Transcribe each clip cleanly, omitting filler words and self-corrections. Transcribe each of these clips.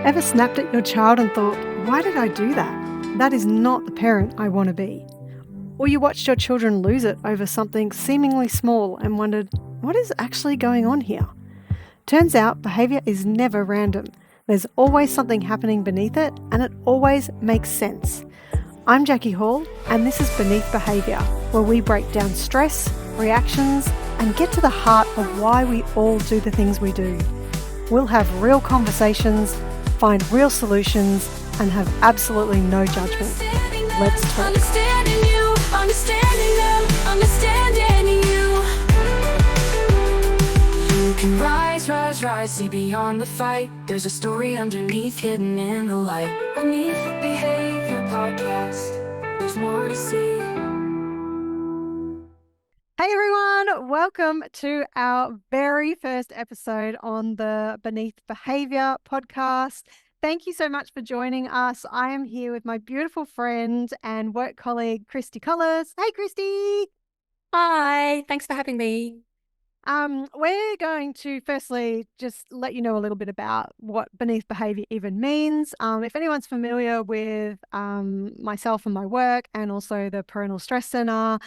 Ever snapped at your child and thought, why did I do that? That is not the parent I want to be. Or you watched your children lose it over something seemingly small and wondered, what is actually going on here? Turns out behaviour is never random. There's always something happening beneath it, and it always makes sense. I'm Jacqui Hall, and this is Beneath Behaviour, where we break down stress, reactions, and get to the heart of why we all do the things we do. We'll have real conversations, find real solutions, and have absolutely no judgment. Let's talk. Understanding you, understanding them, understanding you. You can rise, see beyond the fight. There's a story underneath, hidden in the light. Beneath Behaviour podcast, there's more to see. Hey everyone, welcome to our very first episode on the Beneath Behaviour podcast. Thank you so much for joining us. I am here with my beautiful friend and work colleague, Kristy. Hey Kristy! Hi, thanks for having me. We're going to firstly just let you know a little bit about what Beneath Behaviour even means. If anyone's familiar with myself and my work and also the Parental Stress Centre,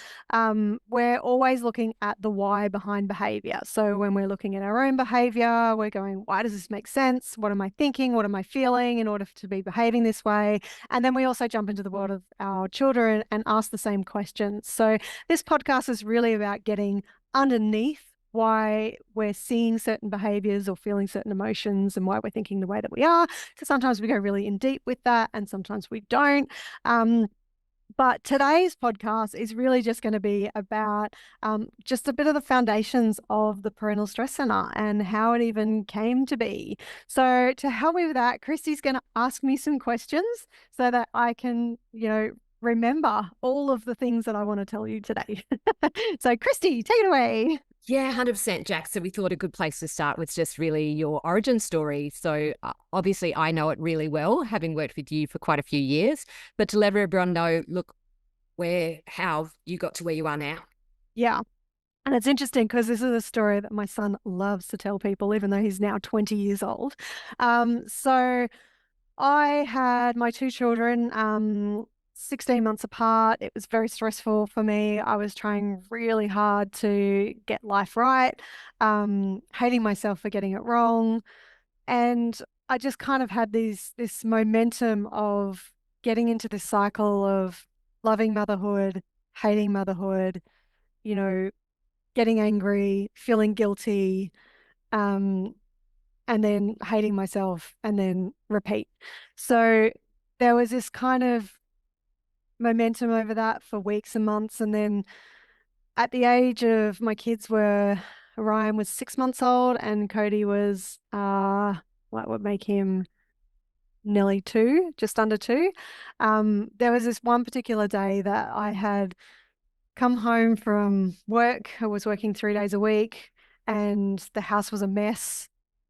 we're always looking at the why behind behaviour. So when we're looking at our own behaviour, we're going, why does this make sense? What am I thinking? What am I feeling in order to be behaving this way? And then we also jump into the world of our children and ask the same questions. So this podcast is really about getting underneath why we're seeing certain behaviors or feeling certain emotions and why we're thinking the way that we are. So sometimes we go really in deep with that and sometimes we don't. But today's podcast is really just going to be about just a bit of the foundations of the Parental Stress Centre and how it even came to be. So to help me with that, Kristy's going to ask me some questions so that I can, remember all of the things that I want to tell you today. So Kristy, take it away. Yeah, 100%, Jack. So we thought a good place to start was just really your origin story. So obviously I know it really well, having worked with you for quite a few years, but to let everyone know, look, how you got to where you are now. Yeah. And it's interesting because this is a story that my son loves to tell people, even though he's now 20 years old. So I had my two children 16 months apart. It was very stressful for me. I was trying really hard to get life right, hating myself for getting it wrong. And I just kind of had this momentum of getting into this cycle of loving motherhood, hating motherhood, getting angry, feeling guilty, and then hating myself and then repeat. So there was this kind of momentum over that for weeks and months. And then at the age of Ryan was 6 months old and Cody was, what would make him nearly 2, just under 2. There was this one particular day that I had come home from work. I was working 3 days a week and the house was a mess.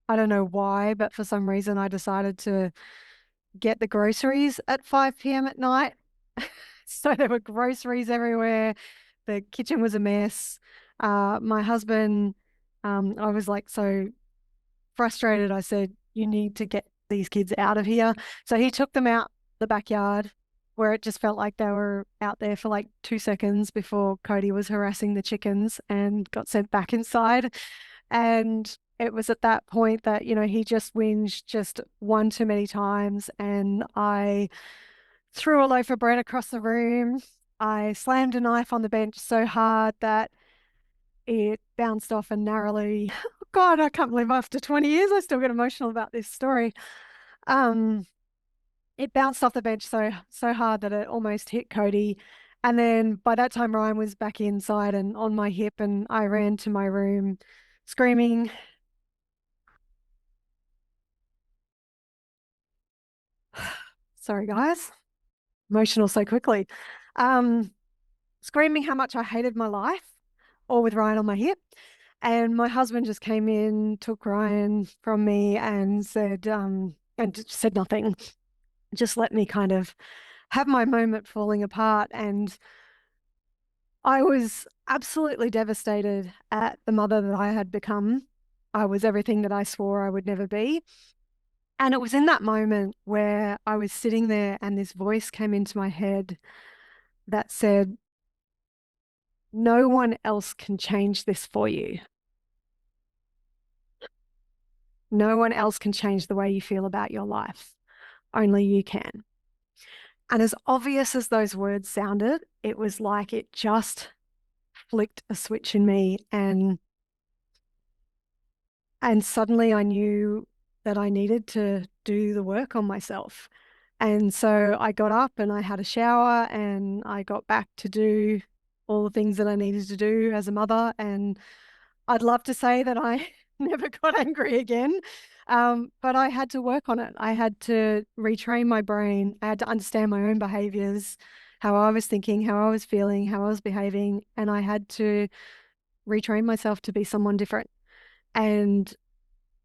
I don't know why, but for some reason I decided to get the groceries at 5 p.m. at night. So there were groceries everywhere. The kitchen was a mess. My husband, I was like so frustrated. I said, you need to get these kids out of here. So he took them out the backyard where it just felt like they were out there for like 2 seconds before Cody was harassing the chickens and got sent back inside. And it was at that point that, he just whinged just one too many times. And I threw a loaf of bread across the room. I slammed a knife on the bench so hard that it bounced off and narrowly. God, I can't believe after 20 years I still get emotional about this story. It bounced off the bench so hard that it almost hit Cody. And then by that time, Ryan was back inside and on my hip, and I ran to my room screaming. Sorry, guys. Emotional so quickly. Screaming how much I hated my life, all with Ryan on my hip. And my husband just came in, took Ryan from me and said nothing. Just let me kind of have my moment falling apart. And I was absolutely devastated at the mother that I had become. I was everything that I swore I would never be. And it was in that moment where I was sitting there and this voice came into my head that said, no one else can change this for you. No one else can change the way you feel about your life. Only you can. And as obvious as those words sounded, it was like it just flicked a switch in me, and suddenly I knew that I needed to do the work on myself. And so I got up and I had a shower and I got back to do all the things that I needed to do as a mother. And I'd love to say that I never got angry again, but I had to work on it. I had to retrain my brain. I had to understand my own behaviors, how I was thinking, how I was feeling, how I was behaving, and I had to retrain myself to be someone different. And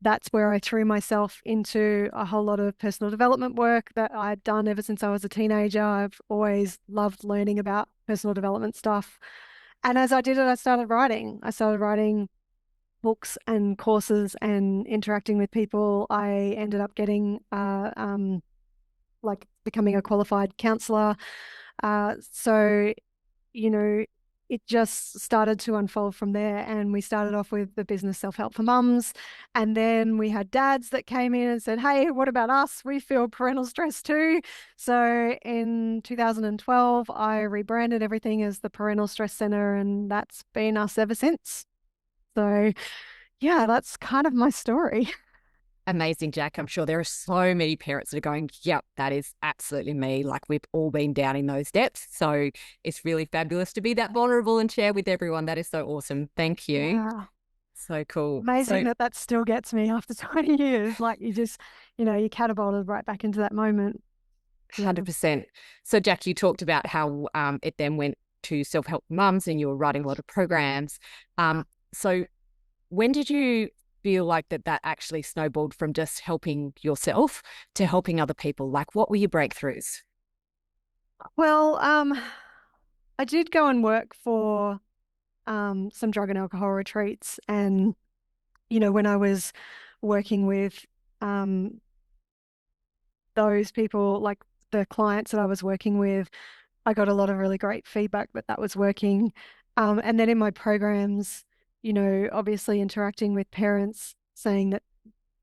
that's where I threw myself into a whole lot of personal development work that I'd done ever since I was a teenager. I've always loved learning about personal development stuff. And as I did it, I started writing. I started writing books and courses and interacting with people. I ended up getting like becoming a qualified counselor. So, you know, it just started to unfold from there. And we started off with the business self-help for mums. And then we had dads that came in and said, hey, what about us? We feel parental stress too. So in 2012, I rebranded everything as the Parental Stress Centre, and that's been us ever since. So yeah, that's kind of my story. Amazing, Jack. I'm sure there are so many parents that are going, yep, that is absolutely me. Like we've all been down in those depths. So it's really fabulous to be that vulnerable and share with everyone. That is so awesome. Thank you. Yeah. So cool. Amazing So that still gets me after 20 years. Like you just, you catapulted right back into that moment. 100%. So Jack, you talked about how it then went to self-help mums and you were writing a lot of programs. So when did you feel like that actually snowballed from just helping yourself to helping other people? Like what were your breakthroughs? Well, I did go and work for some drug and alcohol retreats. And, when I was working with those people, like the clients that I was working with, I got a lot of really great feedback that was working. And then in my programs, obviously interacting with parents saying that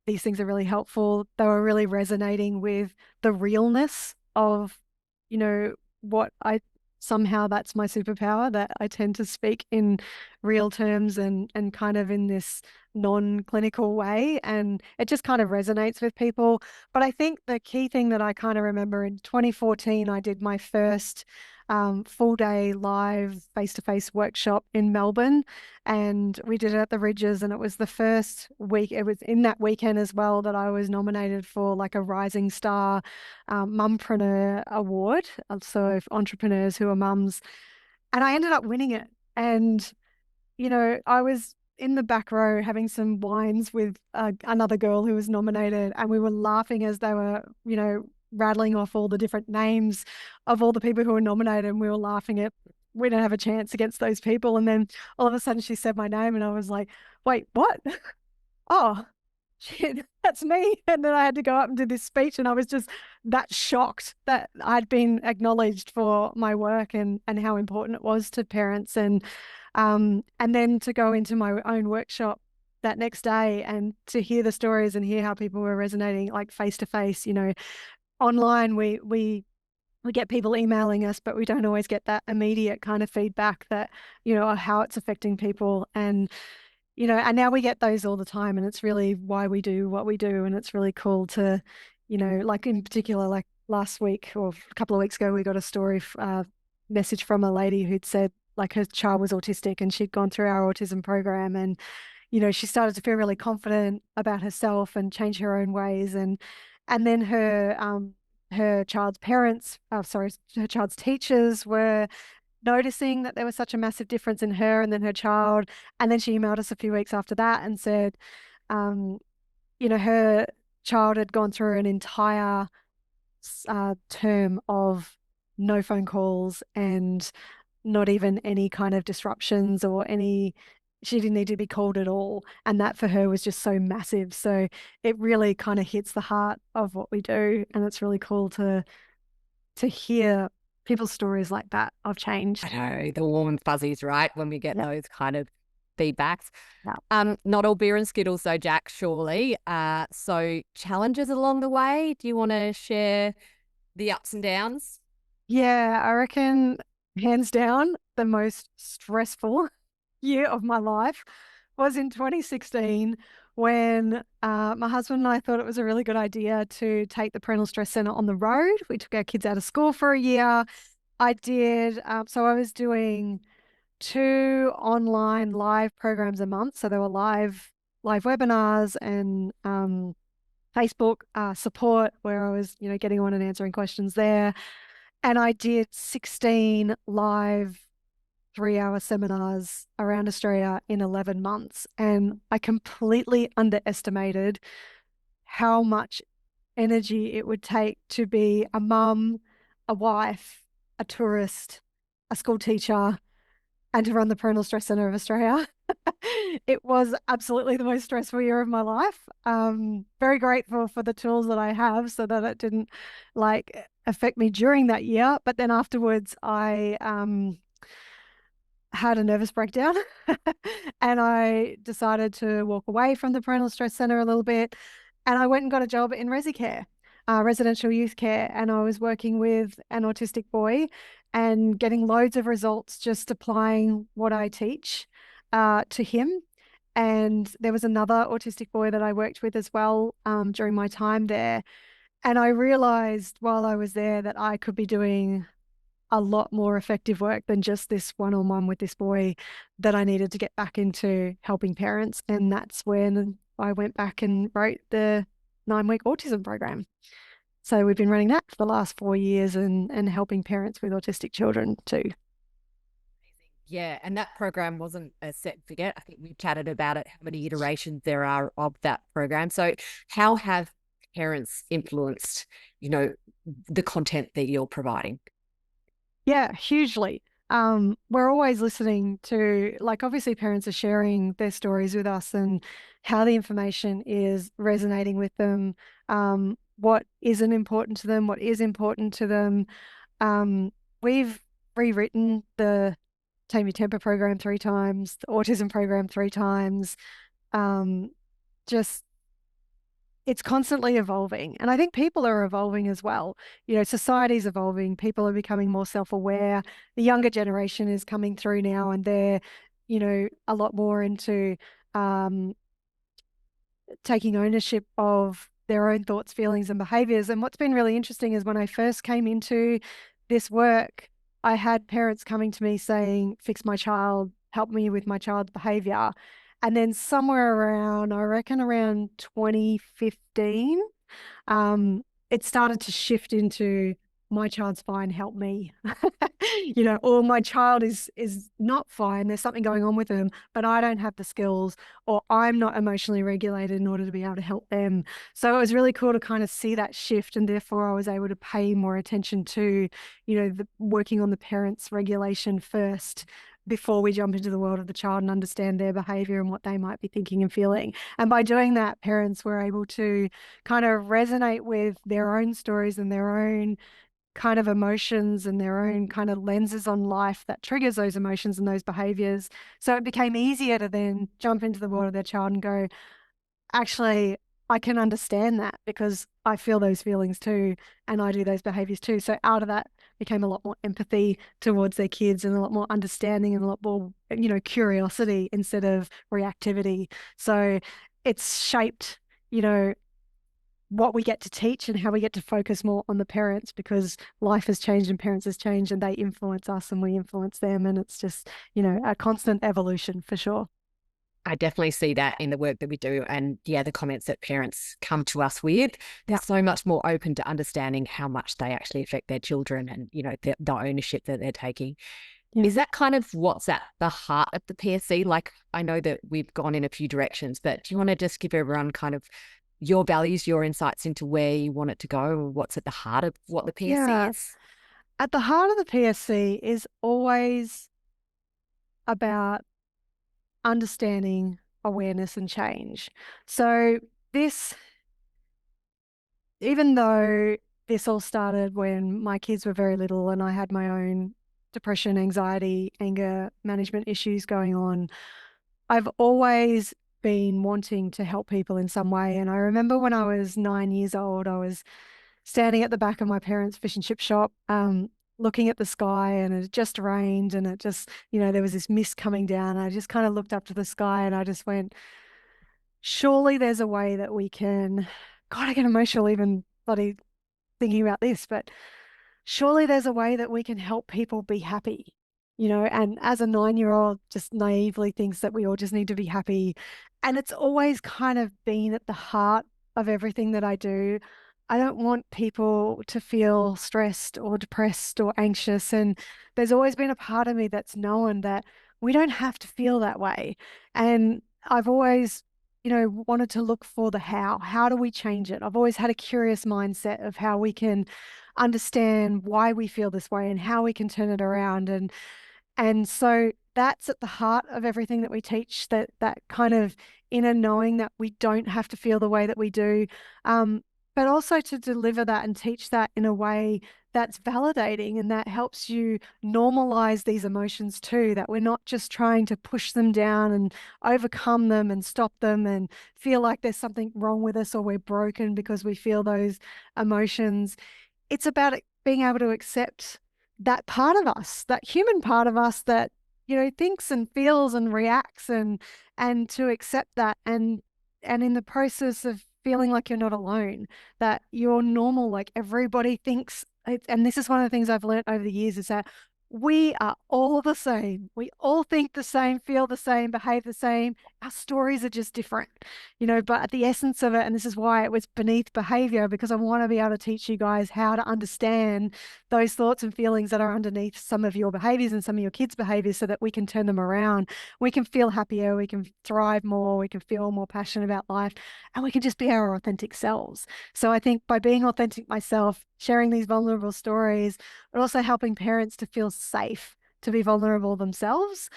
these things are really helpful. They were really resonating with the realness of, what I somehow that's my superpower, that I tend to speak in real terms and kind of in this non-clinical way. And it just kind of resonates with people. But I think the key thing that I kind of remember in 2014, I did my first full day live face-to-face workshop in Melbourne, and we did it at the Ridges, and it was the first week. It was in that weekend as well that I was nominated for like a Rising Star Mumpreneur Award, so for entrepreneurs who are mums, and I ended up winning it. And I was in the back row having some wines with another girl who was nominated, and we were laughing as they were, rattling off all the different names of all the people who were nominated, and we were laughing at we don't have a chance against those people. And then all of a sudden she said my name, and I was like, wait, what? Oh, shit, that's me. And then I had to go up and do this speech, and I was just that shocked that I'd been acknowledged for my work and how important it was to parents. And then to go into my own workshop that next day and to hear the stories and hear how people were resonating, like face to face. Online we get people emailing us, but we don't always get that immediate kind of feedback that, how it's affecting people. And and now we get those all the time, and it's really why we do what we do. And it's really cool to, like in particular, like last week or a couple of weeks ago, we got a story, message from a lady who'd said like her child was autistic and she'd gone through our autism program, and, she started to feel really confident about herself and change her own ways. And then her child's parents, her child's teachers were noticing that there was such a massive difference in her and then her child. And then she emailed us a few weeks after that and said, her child had gone through an entire term of no phone calls and not even any kind of disruptions or any she didn't need to be called at all. And that for her was just so massive. So it really kind of hits the heart of what we do. And it's really cool to hear people's stories like that of change. I know, the warm and fuzzies, right? When we get Yeah. those kind of feedbacks. Yeah. Not all beer and Skittles though, Jack, surely. So challenges along the way. Do you want to share the ups and downs? Yeah, I reckon hands down the most stressful year of my life was in 2016 when my husband and I thought it was a really good idea to take the Parental Stress Centre on the road. We took our kids out of school for a year. I did, so I was doing 2 online live programs a month. So there were live webinars and Facebook support where I was, getting on and answering questions there. And I did 16 live 3-hour seminars around Australia in 11 months. And I completely underestimated how much energy it would take to be a mum, a wife, a tourist, a school teacher, and to run the Parental Stress Centre of Australia. It was absolutely the most stressful year of my life. Very grateful for the tools that I have so that it didn't affect me during that year. But then afterwards, I had a nervous breakdown and I decided to walk away from the Parental Stress Centre a little bit. And I went and got a job in resi care, residential youth care. And I was working with an autistic boy and getting loads of results just applying what I teach to him. And there was another autistic boy that I worked with as well during my time there. And I realized while I was there that I could be doing a lot more effective work than just this one-on-one with this boy, that I needed to get back into helping parents. And that's when I went back and wrote the 9-week autism program. So we've been running that for the last 4 years and helping parents with autistic children too. Yeah, and that program wasn't a set and forget. I think we chatted about it, how many iterations there are of that program. So how have parents influenced, the content that you're providing? Yeah, hugely. We're always listening to, obviously parents are sharing their stories with us and how the information is resonating with them, what isn't important to them, what is important to them. We've rewritten the Tame Your Temper program 3 times, the autism program 3 times. Just it's constantly evolving. And I think people are evolving as well. Society's evolving. People are becoming more self-aware. The younger generation is coming through now and they're, a lot more into taking ownership of their own thoughts, feelings, and behaviors. And what's been really interesting is when I first came into this work, I had parents coming to me saying, fix my child, help me with my child's behavior. And then somewhere around, I reckon around 2015, it started to shift into my child's fine, help me. Or my child is not fine, there's something going on with them, but I don't have the skills, or I'm not emotionally regulated in order to be able to help them. So it was really cool to kind of see that shift, and therefore I was able to pay more attention to, working on the parents' regulation first before we jump into the world of the child and understand their behavior and what they might be thinking and feeling. And by doing that, parents were able to kind of resonate with their own stories and their own kind of emotions and their own kind of lenses on life that triggers those emotions and those behaviors. So it became easier to then jump into the world of their child and go, actually, I can understand that because I feel those feelings too, and I do those behaviors too. So out of that became a lot more empathy towards their kids and a lot more understanding and a lot more, curiosity instead of reactivity. So it's shaped, what we get to teach and how we get to focus more on the parents, because life has changed and parents has changed and they influence us and we influence them. And it's just, a constant evolution for sure. I definitely see that in the work that we do. And yeah, the comments that parents come to us with, they're so much more open to understanding how much they actually affect their children and, the ownership that they're taking. Yeah. Is that kind of what's at the heart of the PSC? I know that we've gone in a few directions, but do you want to just give everyone kind of your values, your insights into where you want it to go, or what's at the heart of what the PSC is? At the heart of the PSC is always about understanding, awareness, and change. So this, even though this all started when my kids were very little and I had my own depression, anxiety, anger management issues going on, I've always been wanting to help people in some way. And I remember when I was 9 years old, I was standing at the back of my parents' fish and chip shop, looking at the sky, and it had just rained, and it just, there was this mist coming down. And I just kind of looked up to the sky and I just went, surely there's a way that we can, God, I get emotional even bloody thinking about this, but surely there's a way that we can help people be happy, and as a 9-year-old just naively thinks that we all just need to be happy. And it's always kind of been at the heart of everything that I do. I don't want people to feel stressed or depressed or anxious. And there's always been a part of me that's known that we don't have to feel that way. And I've always wanted to look for the how. How do we change it? I've always had a curious mindset of how we can understand why we feel this way and how we can turn it around. And so that's at the heart of everything that we teach, that kind of inner knowing that we don't have to feel the way that we do, but also to deliver that and teach that in a way that's validating and that helps you normalize these emotions too, that we're not just trying to push them down and overcome them and stop them and feel like there's something wrong with us or we're broken because we feel those emotions. It's about being able to accept that part of us, that human part of us that, thinks and feels and reacts, and to accept that, and in the process of feeling like you're not alone, that you're normal, like everybody thinks. And this is one of the things I've learned over the years, is that we are all the same. We all think the same, feel the same, behave the same. Our stories are just different, but at the essence of it, and this is why it was Beneath Behaviour, because I want to be able to teach you guys how to understand those thoughts and feelings that are underneath some of your behaviors and some of your kids' behaviors so that we can turn them around. We can feel happier, we can thrive more, we can feel more passionate about life, and we can just be our authentic selves. So I think by being authentic myself, sharing these vulnerable stories, but also helping parents to feel safe to be vulnerable themselves.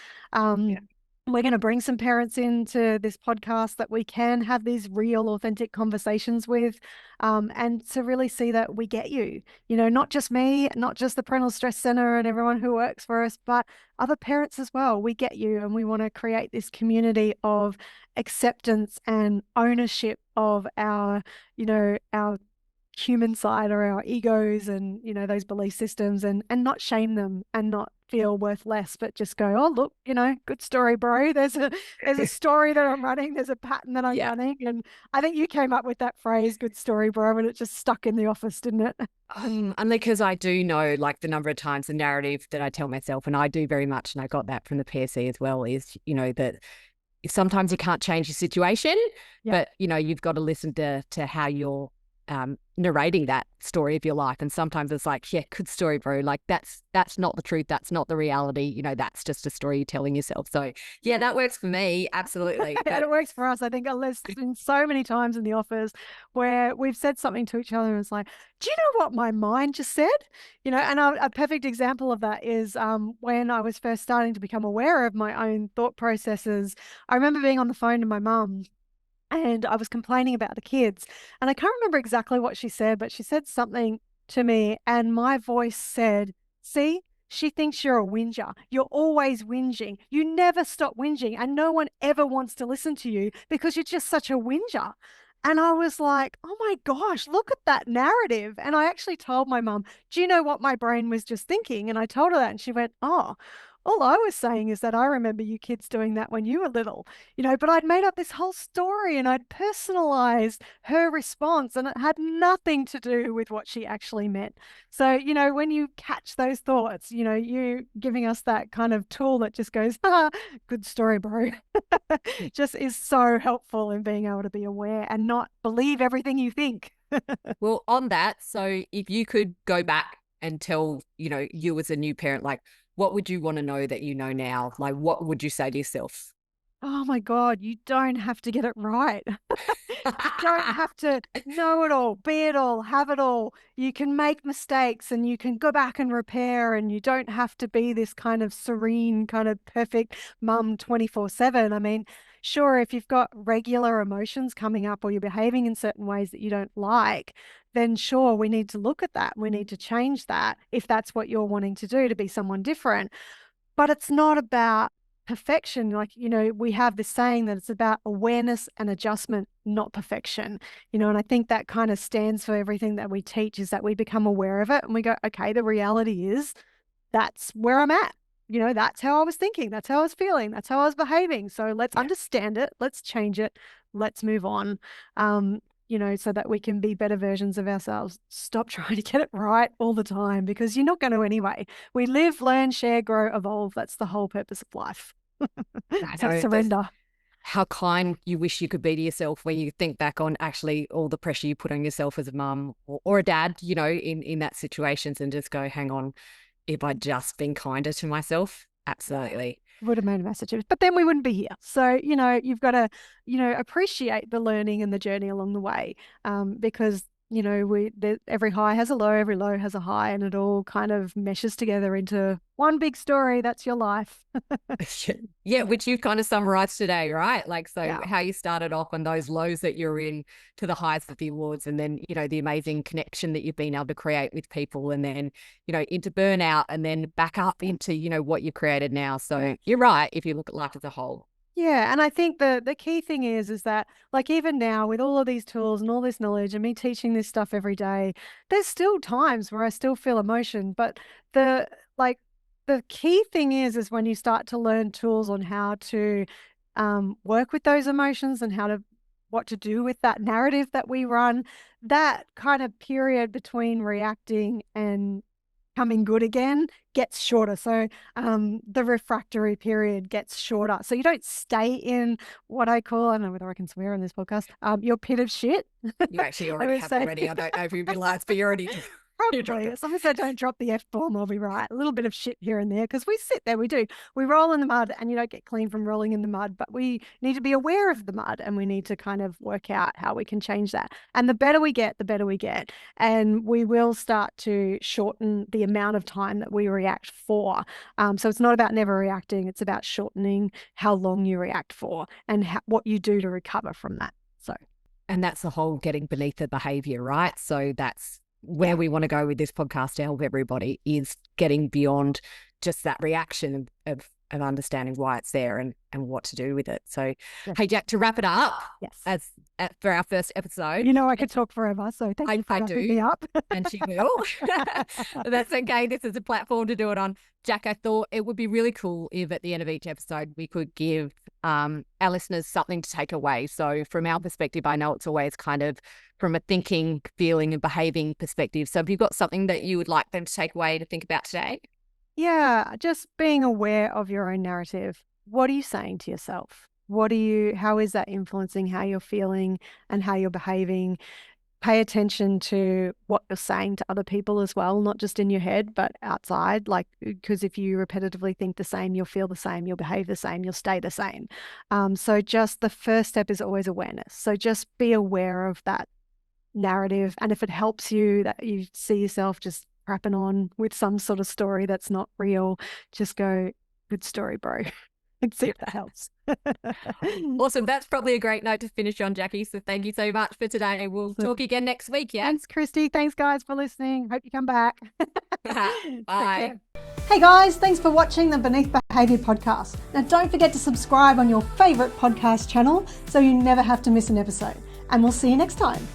We're going to bring some parents into this podcast that we can have these real, authentic conversations with, and to really see that we get you, not just me, not just the Parental Stress Centre and everyone who works for us, but other parents as well. We get you, and we want to create this community of acceptance and ownership of our human side or our egos and those belief systems, and not shame them and not feel worth less, but just go, oh look, good story, bro. There's a story that I'm running, there's a pattern that I'm running. And I think you came up with that phrase, good story, bro, and it just stuck in the office, didn't it? Only because I do know, like, the number of times the narrative that I tell myself, and I do very much, and I got that from the PSC as well, is that sometimes you can't change your situation, but you've got to listen to how you're narrating that story of your life. And sometimes it's like, yeah, good story, bro. Like that's not the truth. That's not the reality. That's just a story you're telling yourself. So yeah, that works for me. Absolutely. And it works for us. I think there's been so many times in the office where we've said something to each other and it's like, do you know what my mind just said? And a perfect example of that is when I was first starting to become aware of my own thought processes. I remember being on the phone to my mum, and I was complaining about the kids. And I can't remember exactly what she said, but she said something to me, and my voice said, see, she thinks you're a whinger. You're always whinging. You never stop whinging, and no one ever wants to listen to you because you're just such a whinger. And I was like, oh my gosh, look at that narrative. And I actually told my mum, do you know what my brain was just thinking? And I told her that, and she went, oh, all I was saying is that I remember you kids doing that when you were little, but I'd made up this whole story and I'd personalized her response, and it had nothing to do with what she actually meant. So, when you catch those thoughts, you giving us that kind of tool that just goes, good story, bro, just is so helpful in being able to be aware and not believe everything you think. Well, on that, so if you could go back and tell, you as a new parent, like, what would you want to know that you know now? Like, what would you say to yourself? Oh my God, you don't have to get it right. You don't have to know it all, be it all, have it all. You can make mistakes and you can go back and repair, and you don't have to be this kind of serene, kind of perfect mum 24/7. I mean, sure, if you've got regular emotions coming up or you're behaving in certain ways that you don't like, then sure, we need to look at that. We need to change that if that's what you're wanting to do, to be someone different. But it's not about perfection. Like, we have this saying that it's about awareness and adjustment, not perfection. And I think that kind of stands for everything that we teach, is that we become aware of it and we go, okay, the reality is that's where I'm at. That's how I was thinking. That's how I was feeling. That's how I was behaving. So let's understand it. Let's change it. Let's move on. So that we can be better versions of ourselves. Stop trying to get it right all the time, because you're not going to anyway. We live, learn, share, grow, evolve. That's the whole purpose of life. So surrender. How kind you wish you could be to yourself when you think back on actually all the pressure you put on yourself as a mum or a dad, in that situations, and just go, hang on, if I'd just been kinder to myself, absolutely. Would have made a massive difference, but then we wouldn't be here. So, you've got to, appreciate the learning and the journey along the way, because, every high has a low, every low has a high, and it all kind of meshes together into one big story. That's your life. Yeah, which you kind of summarized today, right? Like, so how you started off on those lows that you're in to the highs of the awards, and then, the amazing connection that you've been able to create with people, and then, into burnout, and then back up into, what you created now. So you're right, if you look at life as a whole. Yeah, and I think the key thing is that, like, even now with all of these tools and all this knowledge and me teaching this stuff every day, there's still times where I still feel emotion. But the key thing is when you start to learn tools on how to work with those emotions and what to do with that narrative that we run, that kind of period between reacting and coming good again gets shorter. So the refractory period gets shorter. So you don't stay in what I call, I don't know whether I can swear on this podcast, your pit of shit. You actually already have already. I don't know if you realised, but you already do. Probably. As long as I don't drop the F-bomb, I'll be right. A little bit of shit here and there, because we sit there, we do. We roll in the mud, and you don't get clean from rolling in the mud, but we need to be aware of the mud, and we need to kind of work out how we can change that. And the better we get, the better we get. And we will start to shorten the amount of time that we react for. So it's not about never reacting. It's about shortening how long you react for and what you do to recover from that. And that's the whole getting beneath the behaviour, right? So that's where we want to go with this podcast to help everybody, is getting beyond just that reaction of understanding why it's there and what to do with it. So, Hey, Jack, to wrap it up, for our first episode. I could talk forever, so thank you for wrapping me up. And she will. That's okay. This is a platform to do it on. Jack, I thought it would be really cool if at the end of each episode we could give our listeners something to take away. So from our perspective, I know it's always kind of from a thinking, feeling and behaving perspective. So have you got something that you would like them to take away to think about today? Yeah, just being aware of your own narrative. What are you saying to yourself? How is that influencing how you're feeling and how you're behaving? Pay attention to what you're saying to other people as well, not just in your head, but outside. Like, because if you repetitively think the same, you'll feel the same, you'll behave the same, you'll stay the same. So just the first step is always awareness. So just be aware of that narrative. And if it helps you that you see yourself just crapping on with some sort of story that's not real, just go, good story, bro. And see if that helps. Awesome. That's probably a great note to finish on, Jacqui. So thank you so much for today. We'll talk again next week. Yeah. Thanks, Kristy. Thanks, guys, for listening. Hope you come back. Bye. Hey, guys. Thanks for watching the Beneath Behaviour podcast. Now, don't forget to subscribe on your favourite podcast channel so you never have to miss an episode. And we'll see you next time.